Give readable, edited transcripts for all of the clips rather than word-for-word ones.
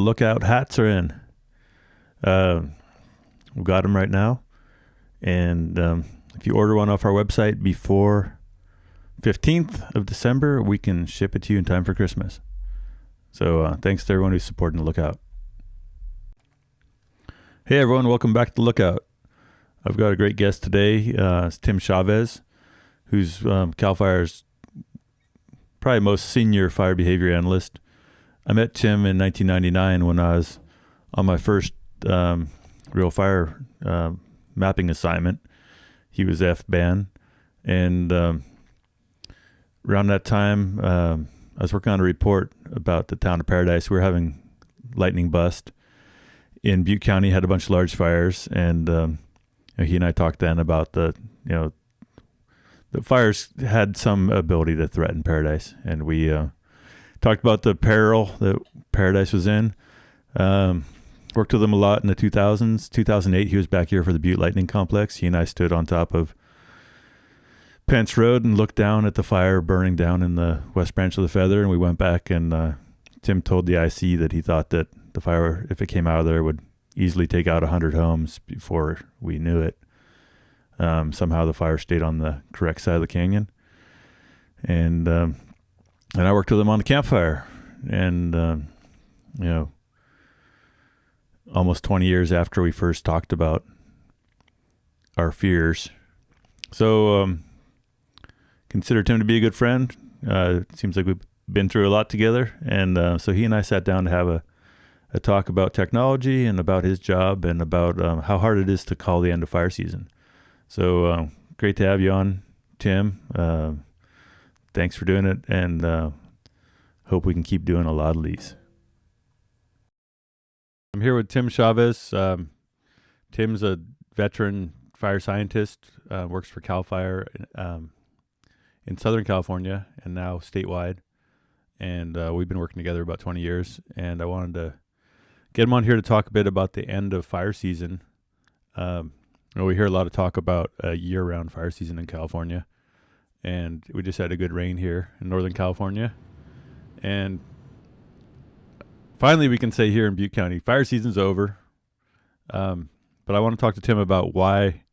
lookout hats are in. We've got them right now. And if you order one off our website before 15th of December, we can ship it to you in time for Christmas. So thanks to everyone who's supporting the Lookout. Hey everyone, welcome back to the Lookout. I've got a great guest today. It's Tim Chavez, who's CAL FIRE's probably most senior fire behavior analyst. I met Tim in 1999 when I was on my first real fire mapping assignment. He was FBAN, and around that time, I was working on a report about the town of Paradise. We were having lightning bust in Butte County, had a bunch of large fires, and he and I talked then about the fires had some ability to threaten Paradise, and we talked about the peril that Paradise was in. Worked with him a lot in the 2000s. 2008, he was back here for the Butte Lightning Complex. He and I stood on top of Pence Road and looked down at the fire burning down in the West Branch of the Feather, and we went back, and Tim told the IC that he thought that the fire, if it came out of there, would easily take out 100 homes before we knew it. Somehow the fire stayed on the correct side of the canyon. And I worked with him on the campfire. And, almost 20 years after we first talked about our fears. So consider Tim to be a good friend. It seems like we've been through a lot together. And so he and I sat down to have a talk about technology and about his job and about how hard it is to call the end of fire season. So great to have you on, Tim. Thanks for doing it, and hope we can keep doing a lot of these. I'm here with Tim Chavez. Tim's a veteran fire scientist, works for CAL FIRE in Southern California and now statewide. And we've been working together about 20 years. And I wanted to get him on here to talk a bit about the end of fire season. We hear a lot of talk about a year-round fire season in California. And we just had a good rain here in Northern California. And finally, we can say here in Butte County, fire season's over. But I want to talk to Tim about why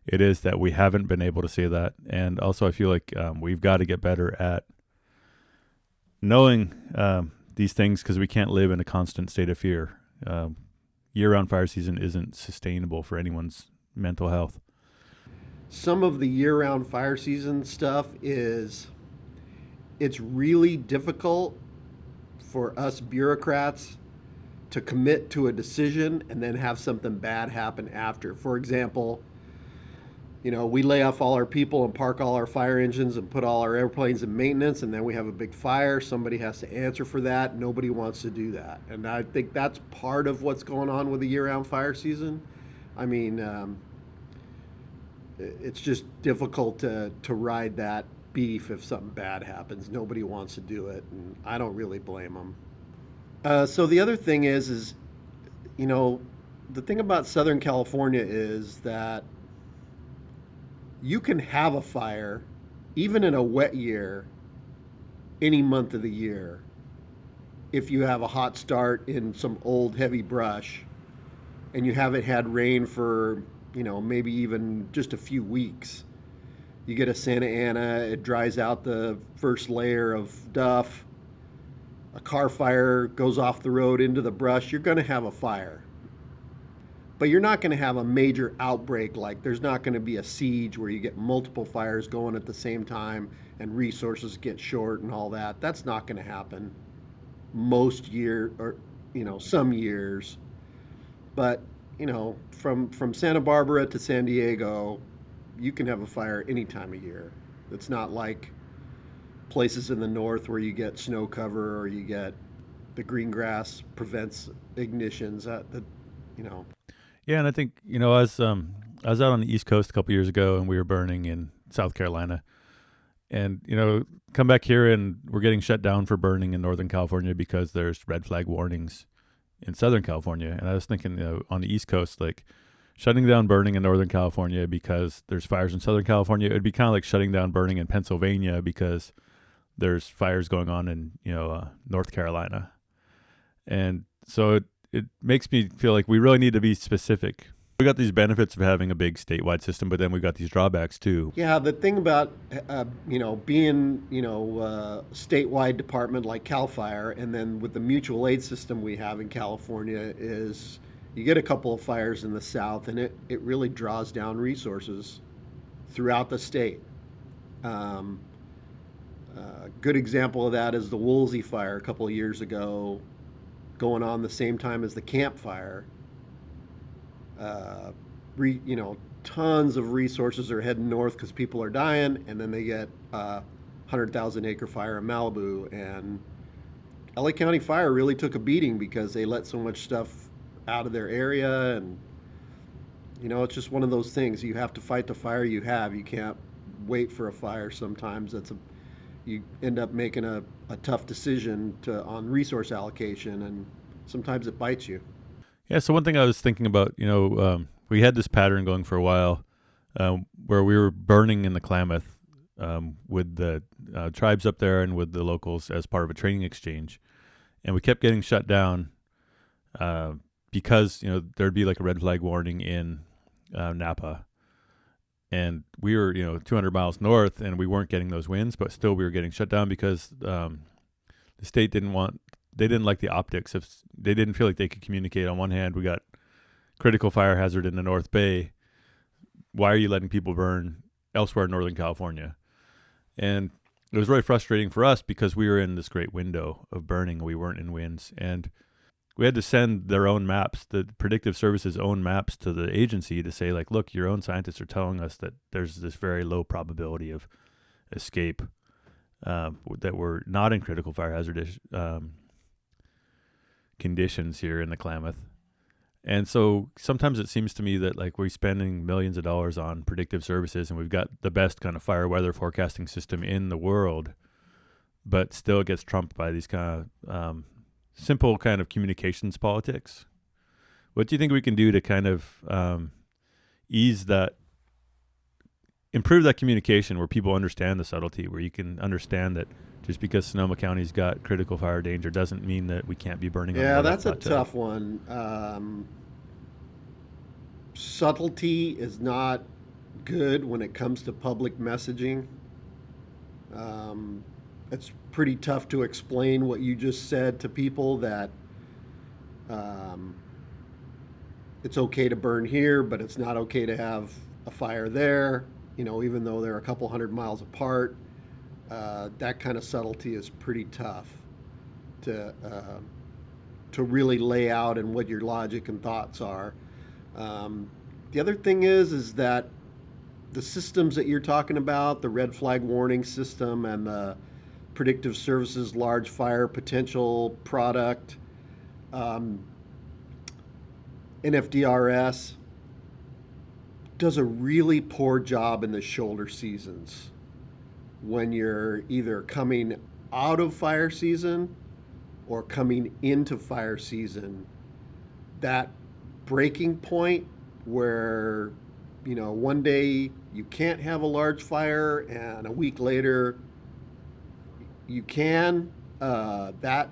it is that we haven't been able to say that. And also, I feel like we've got to get better at knowing these things, because we can't live in a constant state of fear. Year-round fire season isn't sustainable for anyone's mental health. Some of the year-round fire season stuff it's really difficult for us bureaucrats to commit to a decision and then have something bad happen after. For example, we lay off all our people and park all our fire engines and put all our airplanes in maintenance, and then we have a big fire. Somebody has to answer for that. Nobody wants to do that. And I think that's part of what's going on with the year-round fire season. I mean, it's just difficult to ride that beef if something bad happens. Nobody wants to do it, and I don't really blame them. So the other thing is the thing about Southern California is that you can have a fire, even in a wet year, any month of the year, if you have a hot start in some old heavy brush and you haven't had rain for, maybe even just a few weeks. You get a Santa Ana, it dries out the first layer of duff, a car fire goes off the road into the brush, you're going to have a fire. But you're not going to have a major outbreak, like there's not going to be a siege where you get multiple fires going at the same time and resources get short and all that. That's not going to happen most year, or some years. But from Santa Barbara to San Diego, you can have a fire any time of year. It's not like places in the north where you get snow cover or you get the green grass prevents ignitions. Yeah, and I think, I was out on the East Coast a couple years ago, and we were burning in South Carolina. And, come back here and we're getting shut down for burning in Northern California because there's red flag warnings in Southern California. And I was thinking, on the East Coast, like shutting down burning in Northern California because there's fires in Southern California, it would be kind of like shutting down burning in Pennsylvania because there's fires going on in, North Carolina. And So it makes me feel like we really need to be specific. We got these benefits of having a big statewide system, but then we got these drawbacks too. Yeah, the thing about being statewide department like Cal Fire, and then with the mutual aid system we have in California, is you get a couple of fires in the south, and it really draws down resources throughout the state. Um, a good example of that is the Woolsey fire a couple of years ago, going on the same time as the Camp Fire. Uh, Tons of resources are heading north because people are dying, and then they get 100,000 acre fire in Malibu, and LA County Fire really took a beating because they let so much stuff out of their area, and it's just one of those things. You have to fight the fire you have. You can't wait for a fire. Sometimes you end up making a tough decision on resource allocation, and sometimes it bites you. Yeah. So one thing I was thinking about, we had this pattern going for a while where we were burning in the Klamath with the tribes up there and with the locals as part of a training exchange. And we kept getting shut down because, there'd be like a red flag warning in Napa. And we were, 200 miles north, and we weren't getting those winds, but still we were getting shut down because the state they didn't like the optics. If they didn't feel like they could communicate. On one hand, we got critical fire hazard in the North Bay. Why are you letting people burn elsewhere in Northern California? And it was really frustrating for us because we were in this great window of burning. We weren't in winds. And we had to send their own maps, the predictive services own maps, to the agency to say, like, look, your own scientists are telling us that there's this very low probability of escape, that we're not in critical fire hazard conditions here in the Klamath. And so sometimes it seems to me that like we're spending millions of dollars on predictive services, and we've got the best kind of fire weather forecasting system in the world, but still it gets trumped by these kind of simple kind of communications politics. What do you think we can do to kind of improve that communication where people understand the subtlety, where you can understand that just because Sonoma County's got critical fire danger doesn't mean that we can't be burning. Yeah, that's a tough one. Subtlety is not good when it comes to public messaging. It's pretty tough to explain what you just said to people, that it's okay to burn here, but it's not okay to have a fire there, even though they're a couple hundred miles apart. That kind of subtlety is pretty tough to really lay out and what your logic and thoughts are. The other thing is that the systems that you're talking about, the red flag warning system and the predictive services large fire potential product, NFDRS, does a really poor job in the shoulder seasons when you're either coming out of fire season or coming into fire season. That breaking point where, one day you can't have a large fire and a week later you can, that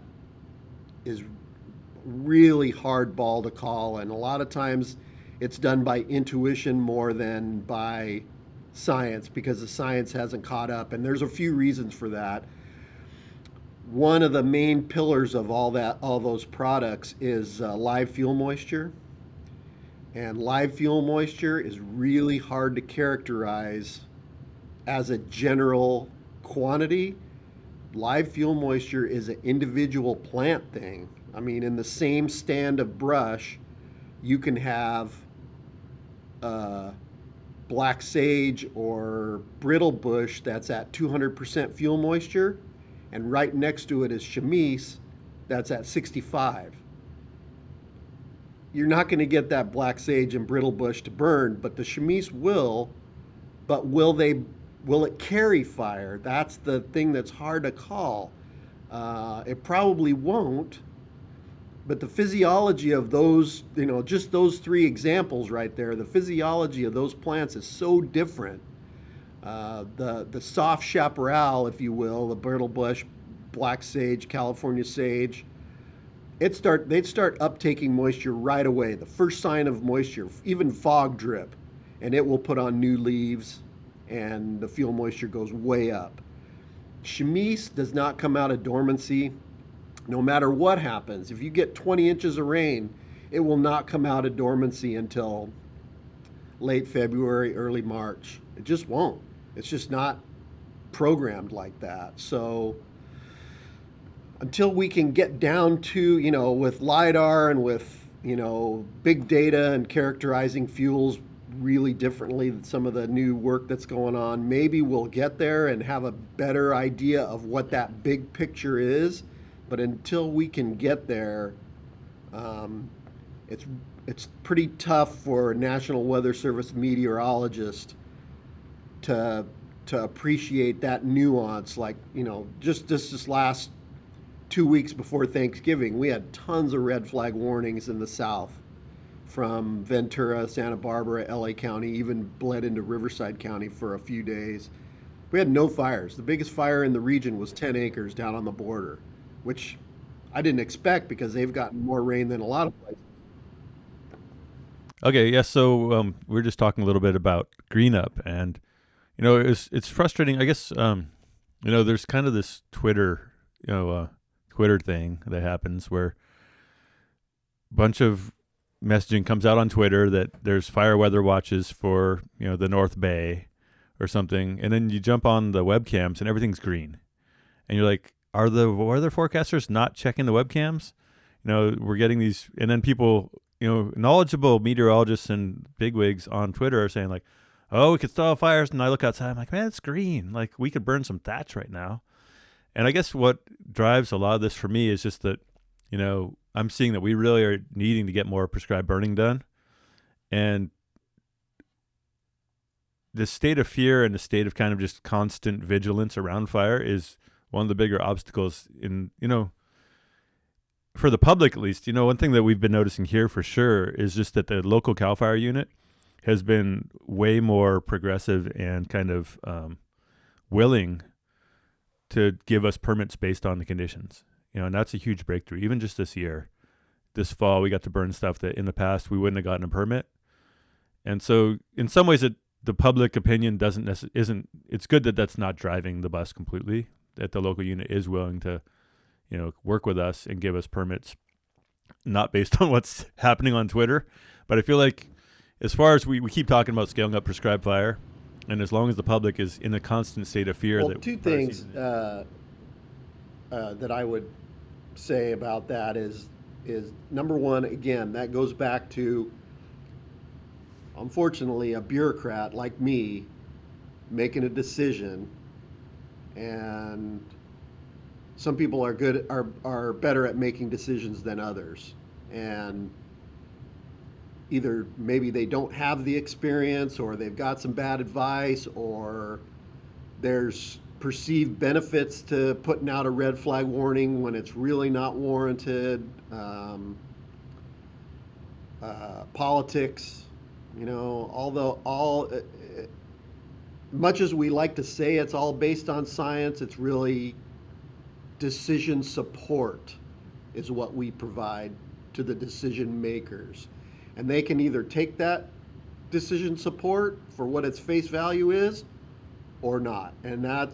is really hard ball to call. And a lot of times it's done by intuition more than by science, because the science hasn't caught up. And there's a few reasons for that. One of the main pillars of all those products is live fuel moisture. And live fuel moisture is really hard to characterize as a general quantity. Live fuel moisture is an individual plant thing. I mean, in the same stand of brush, you can have black sage or brittle bush that's at 200% fuel moisture, and right next to it is chamise that's at 65. You're not going to get that black sage and brittle bush to burn, but the chamise will. But will it carry fire? That's the thing that's hard to call. It probably won't. But the physiology of those, just those three examples right there, the physiology of those plants is so different. The soft chaparral, if you will, the brittle bush, black sage, California sage, they'd start uptaking moisture right away. The first sign of moisture, even fog drip, and it will put on new leaves, and the fuel moisture goes way up. Chemise does not come out of dormancy no matter what happens. If you get 20 inches of rain, it will not come out of dormancy until late February, early March. It just won't. It's just not programmed like that. So until we can get down to, with LIDAR and with, big data and characterizing fuels really differently than some of the new work that's going on, maybe we'll get there and have a better idea of what that big picture is. But until we can get there, it's it's pretty tough for National Weather Service meteorologists to appreciate that nuance. Like, just this last 2 weeks before Thanksgiving, we had tons of red flag warnings in the south from Ventura, Santa Barbara, LA County, even bled into Riverside County for a few days. We had no fires. The biggest fire in the region was 10 acres down on the border, which I didn't expect because they've gotten more rain than a lot of places. Okay, yeah. So we're just talking a little bit about green up, and it's frustrating. I guess there's kind of this Twitter thing that happens where a bunch of messaging comes out on Twitter that there's fire weather watches for the North Bay or something, and then you jump on the webcams and everything's green, and you're like, are the weather forecasters not checking the webcams? We're getting these, and then people, knowledgeable meteorologists and bigwigs on Twitter are saying like, oh, we could still have fires, and I look outside, I'm like, man, it's green, like we could burn some thatch right now. And I guess what drives a lot of this for me is just that, I'm seeing that we really are needing to get more prescribed burning done. And the state of fear and the state of kind of just constant vigilance around fire is one of the bigger obstacles in, for the public at least. One thing that we've been noticing here for sure is just that the local CAL FIRE unit has been way more progressive and kind of willing to give us permits based on the conditions. And that's a huge breakthrough. Even just this year, this fall, we got to burn stuff that in the past we wouldn't have gotten a permit. And so in some ways the public opinion it's good that that's not driving the bus completely, that the local unit is willing to, work with us and give us permits, not based on what's happening on Twitter. But I feel like as far as we keep talking about scaling up prescribed fire, and as long as the public is in a constant state of fear. Well, two things that I would say about that is number one, again, that goes back to, unfortunately, a bureaucrat like me making a decision, and some people are better at making decisions than others, and either maybe they don't have the experience, or they've got some bad advice, or there's perceived benefits to putting out a red flag warning when it's really not warranted. Politics, much as we like to say it's all based on science, it's really decision support is what we provide to the decision makers. And they can either take that decision support for what its face value is or not. And that,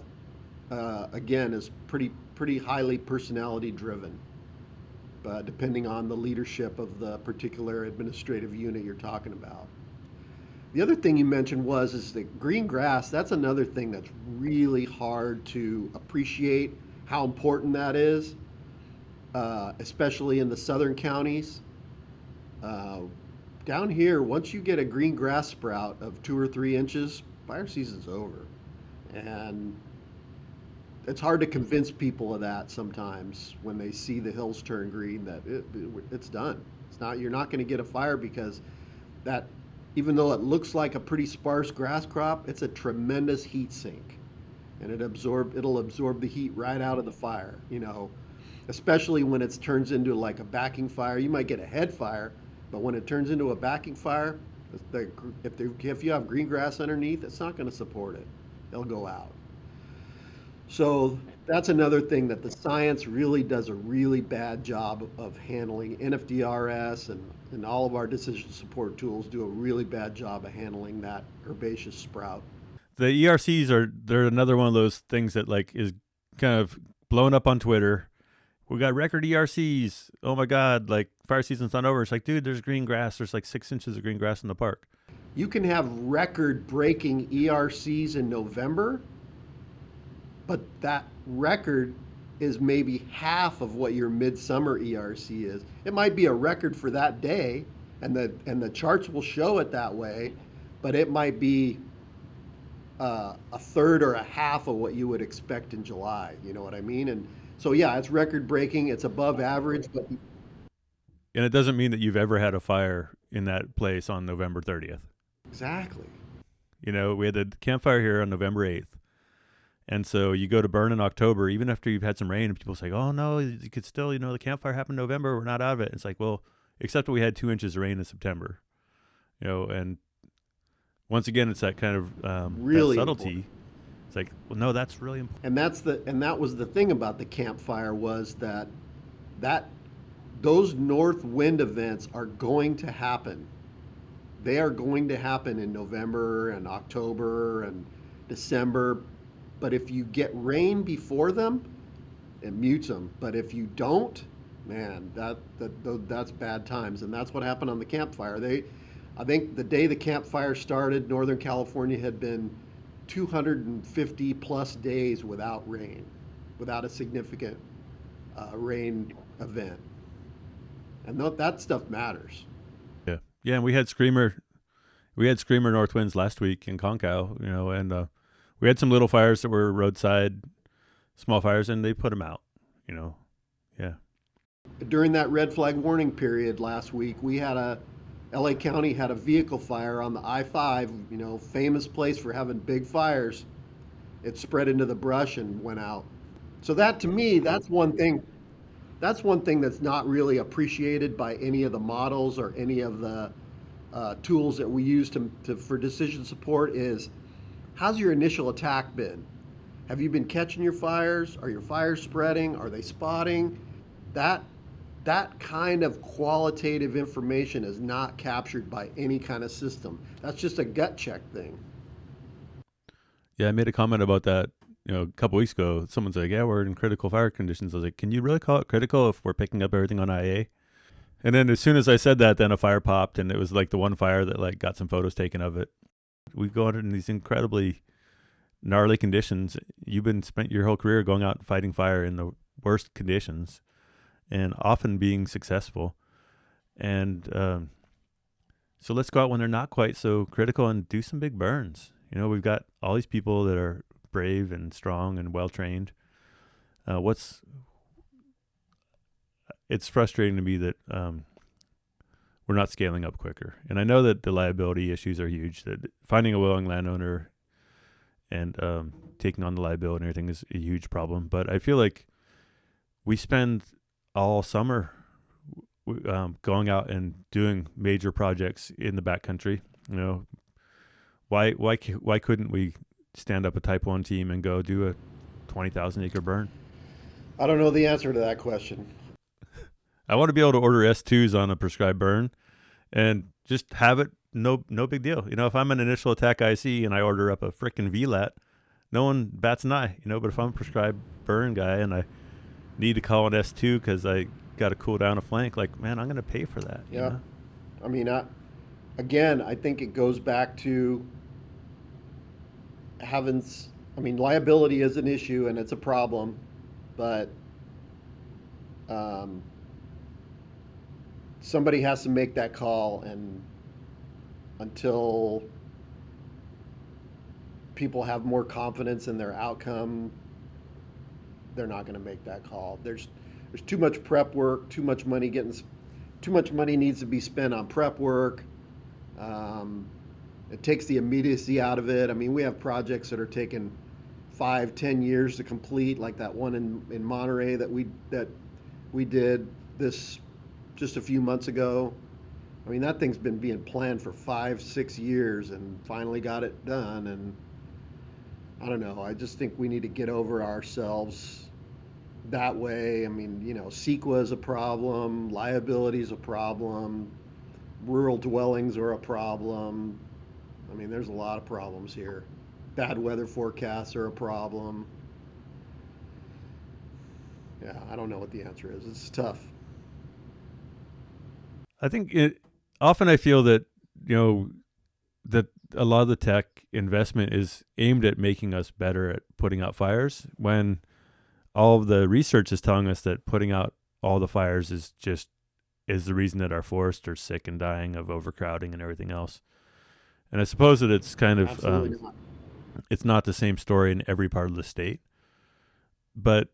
again, is pretty highly personality driven, but depending on the leadership of the particular administrative unit you're talking about. The other thing you mentioned is that green grass. That's another thing that's really hard to appreciate how important that is, especially in the southern counties. Down here, once you get a green grass sprout of 2 or 3 inches, fire season's over. And it's hard to convince people of that sometimes when they see the hills turn green, that it's done. You're not going to get a fire, because that, even though it looks like a pretty sparse grass crop, it's a tremendous heat sink, and it'll absorb the heat right out of the fire. Especially when it turns into like a backing fire. You might get a head fire, but when it turns into a backing fire, if you have green grass underneath, it's not going to support it. They'll go out. So That's another thing that the science really does a really bad job of handling. NFDRS and all of our decision support tools do a really bad job of handling that herbaceous sprout. The ERCs they're another one of those things that like is kind of blown up on Twitter. We got record ERCs. Oh my God, like fire season's not over. It's like, dude, there's green grass. There's like 6 inches of green grass in the park. You can have record breaking ERCs in November, but that record is maybe half of what your midsummer ERC is. It might be a record for that day, and the charts will show it that way, but it might be a third or a half of what you would expect in July. You know what I mean? And so yeah, it's record breaking. It's above average, but And it doesn't mean that you've ever had a fire in that place on November 30th. exactly. You know, we had the campfire here on November 8th. And so you go to burn in October, even after you've had some rain, and people say, oh, no, you could still, the campfire happened in November. We're not out of it. It's like, well, except that we had 2 inches of rain in September, and once again, it's that kind of Really that subtlety. important. It's like, well, no, that's really important. And that was the thing about the campfire was that those north wind events are going to happen. They are going to happen in November and October and December. But if you get rain before them, it mutes them. But if you don't, man, that's bad times. And that's what happened on the campfire. I think the day the campfire started, Northern California had been 250 plus days without rain, without a significant rain event. And that stuff matters. Yeah. Yeah. And we had screamer north winds last week in Concow, and we had some little fires that were roadside small fires, and they put them out, Yeah. During that red flag warning period last week, LA County had a vehicle fire on the I-5, famous place for having big fires. It spread into the brush and went out. So that to me, that's one thing. That's one thing that's not really appreciated by any of the models or any of the tools that we use for decision support is how's your initial attack been? Have you been catching your fires? Are your fires spreading? Are they spotting? That kind of qualitative information is not captured by any kind of system. That's just a gut check thing. Yeah, I made a comment about that, a couple weeks ago. Someone's like, yeah, we're in critical fire conditions. I was like, can you really call it critical if we're picking up everything on IA? And then as soon as I said that, then a fire popped, and it was like the one fire that like got some photos taken of it. We go out in these incredibly gnarly conditions. Spent your whole career going out and fighting fire in the worst conditions and often being successful. And so let's go out when they're not quite so critical and do some big burns. We've got all these people that are brave and strong and well-trained. It's frustrating to me that we're not scaling up quicker. And I know that the liability issues are huge, that finding a willing landowner and taking on the liability and everything is a huge problem. But I feel like we spend all summer going out and doing major projects in the backcountry. Why couldn't we stand up a Type 1 team and go do a 20,000 acre burn? I don't know the answer to that question. I want to be able to order S2s on a prescribed burn and just have it, no big deal. If I'm an initial attack IC and I order up a frickin' VLAT, no one bats an eye, but if I'm a prescribed burn guy and I need to call an S2 because I got to cool down a flank, like, man, I'm going to pay for that. Yeah. I mean, I think it goes back to liability is an issue and it's a problem, but somebody has to make that call, and until people have more confidence in their outcome, they're not going to make that call. There's too much prep work, too much money needs to be spent on prep work. It takes the immediacy out of it. I mean, we have projects that are taking 5-10 years to complete, like that one in Monterey that we did this just a few months ago. I mean, that thing's been being planned for 5-6 years and finally got it done. And I don't know. I just think we need to get over ourselves that way. I mean, CEQA is a problem, liability is a problem, rural dwellings are a problem. I mean, there's a lot of problems here. Bad weather forecasts are a problem. Yeah, I don't know what the answer is. It's tough. I think it often I feel that that a lot of the tech investment is aimed at making us better at putting out fires, when all of the research is telling us that putting out all the fires is the reason that our forests are sick and dying of overcrowding and everything else. And I suppose that it's kind of Absolutely not. it's not the same story in every part of the state, but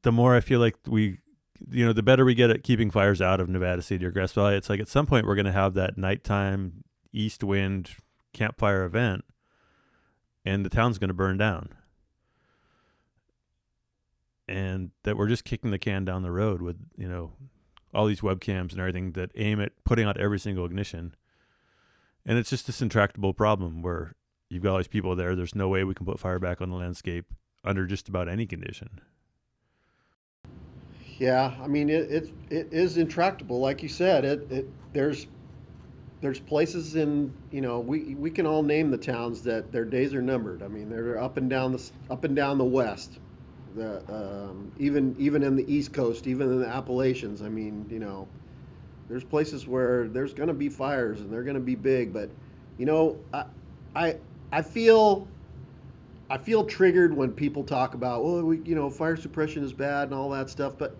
the more I feel like the better we get at keeping fires out of Nevada City or Grass Valley, it's like at some point we're going to have that nighttime east wind campfire event, and the town's going to burn down. And that we're just kicking the can down the road with, all these webcams and everything that aim at putting out every single ignition. And it's just this intractable problem where you've got all these people there. There's no way we can put fire back on the landscape under just about any condition. Yeah, I mean it is intractable, like you said. There's places in we can all name the towns that their days are numbered. I mean they're up and down the west, even in the East Coast, even in the Appalachians. I mean there's places where there's going to be fires and they're going to be big, but you know I I feel I feel triggered when people talk about, well, fire suppression is bad and all that stuff. But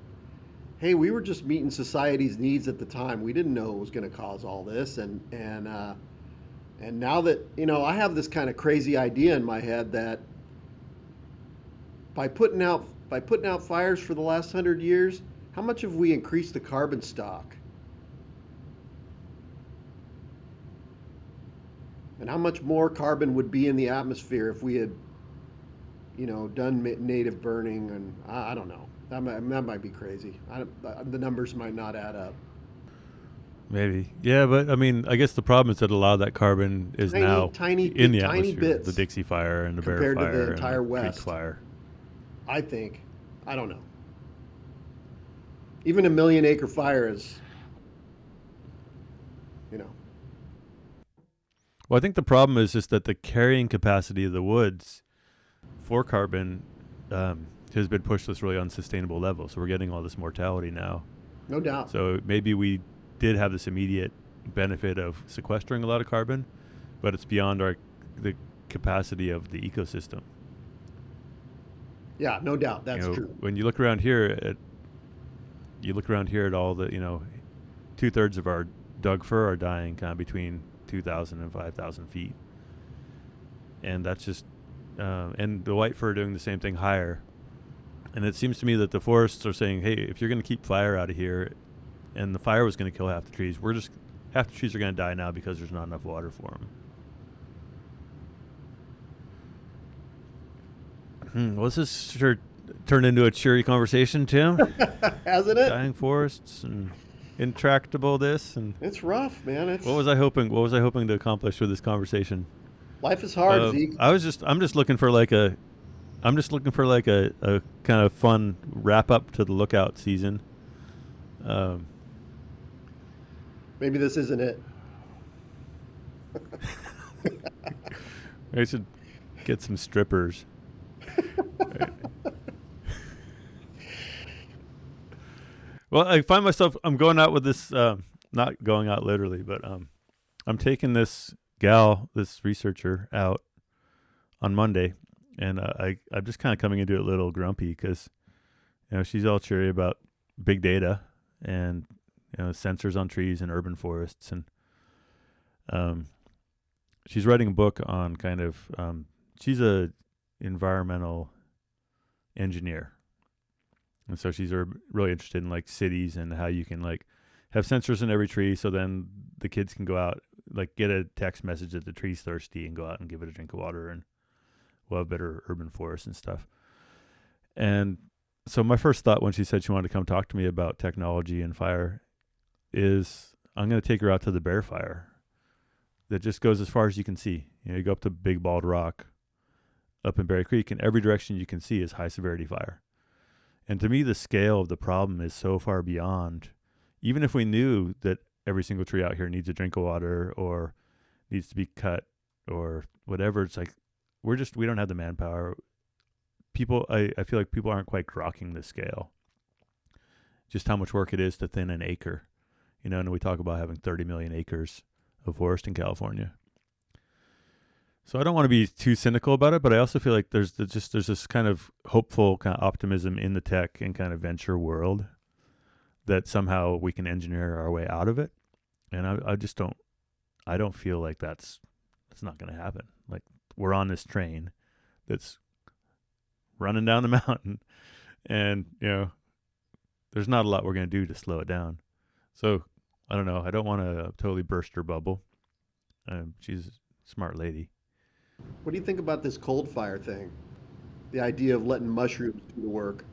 hey, we were just meeting society's needs at the time. We didn't know it was going to cause all this, and now that I have this kind of crazy idea in my head that by putting out fires for the last 100 years, how much have we increased the carbon stock, and how much more carbon would be in the atmosphere if we had done native burning? And I don't know. That might be crazy. The numbers might not add up. Maybe. Yeah, but I mean, I guess the problem is that a lot of that carbon is now in the tiny atmosphere. bits The Dixie Fire and the Bear compared to Fire the entire and the Creek West. Fire. I think. I don't know. Even a 1,000,000-acre fire is, you know, Well, I think the problem is just that the carrying capacity of the woods for carbon has been pushed to this really unsustainable level. So we're getting all this mortality now. no doubt. So maybe we did have this immediate benefit of sequestering a lot of carbon, but it's beyond the capacity of the ecosystem. Yeah, no doubt. That's true. When you look around here at all the 2/3 of our Doug fir are dying kind of between 2,000 and 5,000 feet, and that's just and the white fir doing the same thing higher. And it seems to me that the forests are saying, hey, if you're going to keep fire out of here, and the fire was going to kill half the trees, half the trees are going to die now because there's not enough water for them. Well, this sure turned into a cheery conversation, Tim. Hasn't it? Dying forests and intractable this and It's rough, man. what was I hoping to accomplish with this conversation? Life is hard, Zeke. I'm just looking for like a kind of fun wrap up to the lookout season. Maybe this isn't it. I should get some strippers. Well, I find myself, I'm going out with this, not going out literally, but I'm taking this researcher out on Monday, and I'm just kind of coming into it a little grumpy because, she's all cheery about big data and, sensors on trees and urban forests. And she's writing a book on kind of, she's a environmental engineer. And so she's really interested in like cities and how you can like have sensors in every tree. So then the kids can go out, like get a text message that the tree's thirsty and go out and give it a drink of water, and we'll have better urban forests and stuff. And so my first thought when she said she wanted to come talk to me about technology and fire is I'm going to take her out to the Bear Fire that just goes as far as you can see. You go up to Big Bald Rock up in Berry Creek, and every direction you can see is high severity fire. And to me, the scale of the problem is so far beyond, even if we knew that every single tree out here needs a drink of water or needs to be cut or whatever, it's like we don't have the manpower. I feel like people aren't quite grokking the scale, just how much work it is to thin an acre. And we talk about having 30 million acres of forest in California. So I don't want to be too cynical about it, but I also feel like there's this kind of hopeful kind of optimism in the tech and kind of venture world that somehow we can engineer our way out of it. And I don't feel like that's not going to happen. Like, we're on this train that's running down the mountain, and there's not a lot we're going to do to slow it down. So I don't know. I don't want to totally burst her bubble. She's a smart lady. What do you think about this cold fire thing? The idea of letting mushrooms do the work.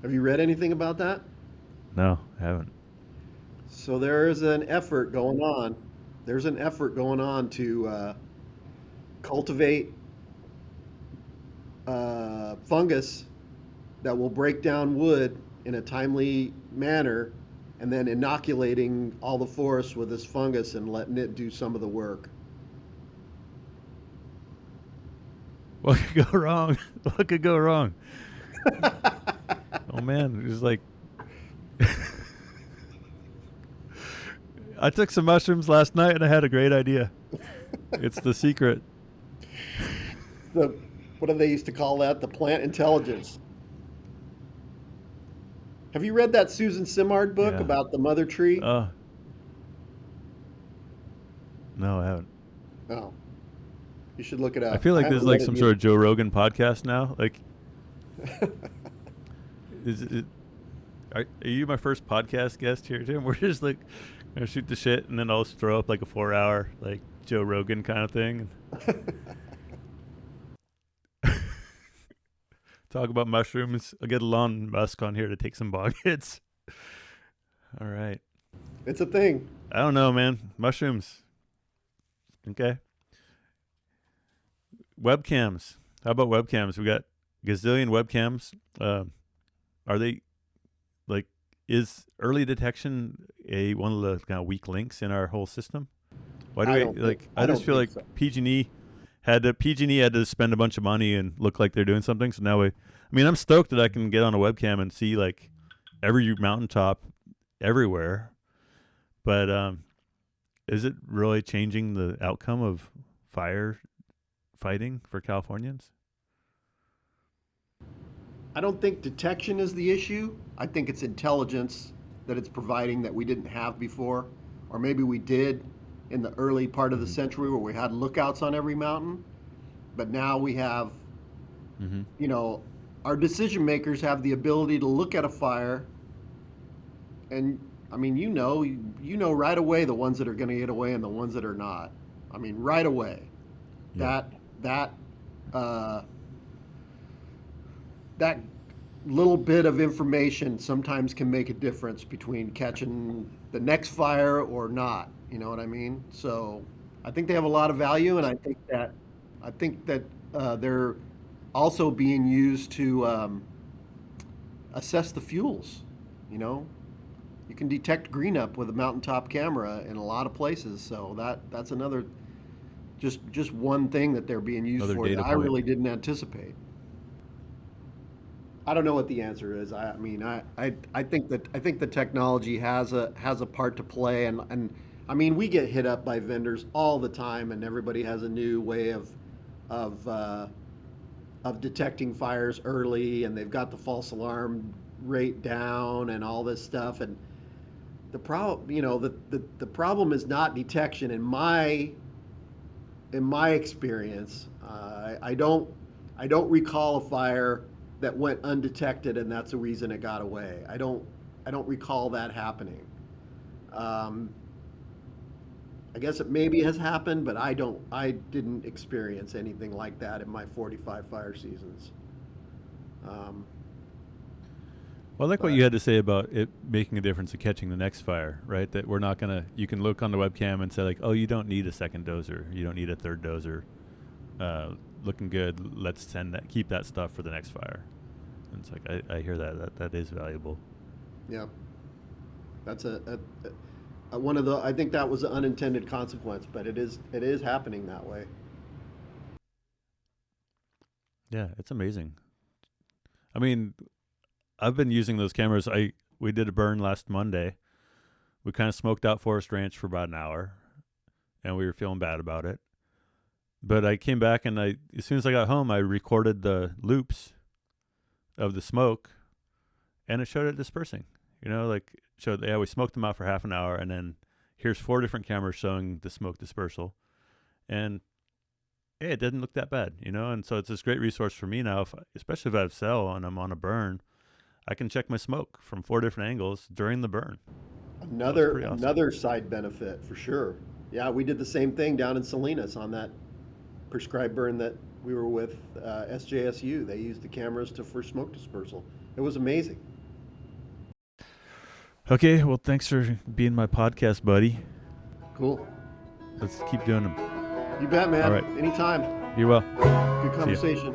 Have you read anything about that? No, I haven't. So there's an effort going on. There's an effort going on to cultivate fungus that will break down wood in a timely manner, and then inoculating all the forests with this fungus and letting it do some of the work. What could go wrong? What could go wrong? Oh man, it was like I took some mushrooms last night and I had a great idea. It's the secret. What do they used to call that? The plant intelligence. Have you read that Susan Simard book Yeah. about the mother tree? No, I haven't. Oh, you should look it up. I feel like haven't there's like read it some either. sort of Joe Rogan podcast now. Like, is it? Are you my first podcast guest here, Tim? We're just like gonna shoot the shit and then I'll just throw up like a 4-hour like Joe Rogan kind of thing. Talk about mushrooms. I'll get Elon Musk on here to take some bog hits. All right. It's a thing. I don't know, man. Mushrooms. Okay. Webcams. How about webcams? We got gazillion webcams. Are they like, is early detection one of the kind of weak links in our whole system? Why do I we don't like? think- I I just don't feel like think so. PG&E had to spend a bunch of money and look like they're doing something. So now I'm stoked that I can get on a webcam and see like every mountaintop everywhere. But is it really changing the outcome of fire fighting for Californians? I don't think detection is the issue. I think it's intelligence that it's providing that we didn't have before, or maybe we did in the early part of the century where we had lookouts on every mountain, but now we have, our decision makers have the ability to look at a fire, and I mean, you know right away the ones that are going to get away and the ones that are not. I mean, right away. Yeah. That little bit of information sometimes can make a difference between catching the next fire or not. You know what I mean? So I think they have a lot of value, and I think that they're also being used to assess the fuels. You know, you can detect green up with a mountaintop camera in a lot of places. So that's another just one thing that they're being used Another for data that I point. really didn't anticipate. I don't know what the answer is. I mean, I think the technology has a part to play, and I mean, we get hit up by vendors all the time, and everybody has a new way of detecting fires early, and they've got the false alarm rate down and all this stuff. And the the problem is not detection in my experience. I don't recall a fire that went undetected and that's the reason it got away. I don't recall that happening. I guess it maybe has happened, but I didn't experience anything like that in my 45 fire seasons. Well, I like what you had to say about it making a difference in catching the next fire, right? That we're not going to, you can look on the webcam and say like, oh, you don't need a second dozer. You don't need a third dozer. Looking good. Let's keep that stuff for the next fire. And it's like, I hear that is valuable. Yeah. That's one of the, I think that was an unintended consequence, but it is happening that way. Yeah, it's amazing. I mean, I've been using those cameras. We did a burn last Monday. We kind of smoked out Forest Ranch for about an hour, and we were feeling bad about it. But I came back, and as soon as I got home, I recorded the loops of the smoke, and it showed it dispersing. We smoked them out for half an hour, and then here's 4 different cameras showing the smoke dispersal, and it didn't look that bad, and so it's this great resource for me now, especially if I have cell and I'm on a burn. I can check my smoke from 4 different angles during the burn. Another side benefit for sure. Yeah, we did the same thing down in Salinas on that prescribed burn that we were with SJSU. They used the cameras for smoke dispersal. It was amazing. Okay, well, thanks for being my podcast buddy. Cool. Let's keep doing them. You bet, man. All right. Anytime. Be well. Good conversation.